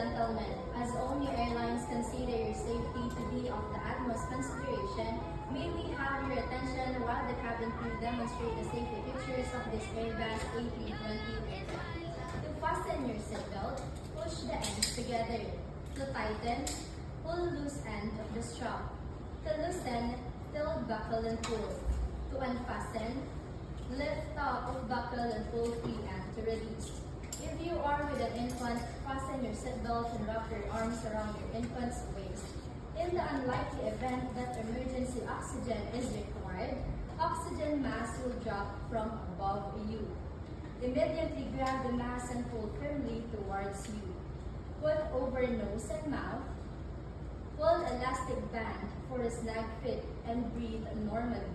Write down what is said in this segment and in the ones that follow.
gentlemen, as Omni Airlines consider your safety to be of the utmost consideration, may we have your attention while the cabin crew demonstrate the safety features of this Airbus A320 aircraft. To fasten your seatbelt, push the ends together. To tighten, pull loose end of the strap. To loosen, tilt buckle and pull. To unfasten, lift top of buckle and pull free end to release. If you are with an infant, fasten your seatbelt and wrap your arms around your infant's waist. In the unlikely event that emergency oxygen is required, oxygen mask will drop from above you. Immediately grab the mask and pull firmly towards you. Put over nose and mouth. Pull elastic band for a snug fit and breathe normally.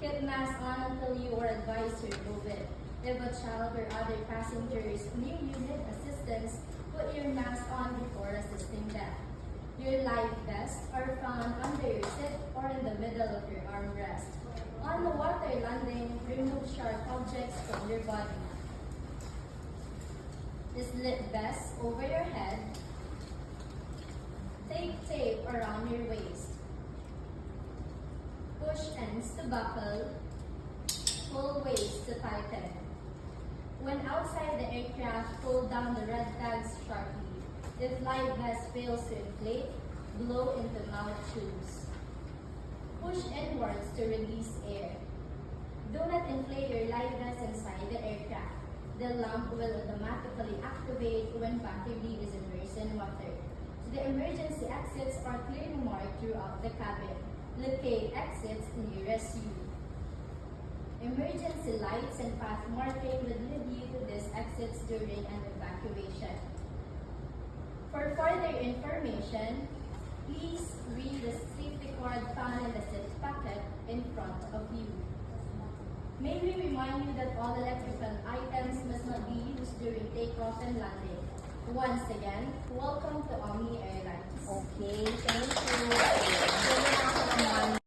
Keep mask on until you are advised to remove it. If a child or other passengers near you need assistance, put your mask on before assisting them. Your life vests are found under your seat or in the middle of your armrest. On the water landing, remove sharp objects from your body. Slip vest over your head. Take tape around your waist. Push ends to buckle. Pull waist to tighten. When outside the aircraft, pull down the red tags sharply. If life vest fails to inflate, blow into mouth tubes. Push inwards to release air. Do not inflate your life vest inside the aircraft. The lamp will automatically activate when battery is immersed in water. The emergency exits are clearly marked throughout the cabin. Locate exits nearest you. Emergency lights and path marking will lead you to these exits during an evacuation. For further information, please read the safety card found in the seat pocket in front of you. May we remind you that all electrical items must not be used during takeoff and landing. Once again, welcome to Omni Airlines. Okay, thank you.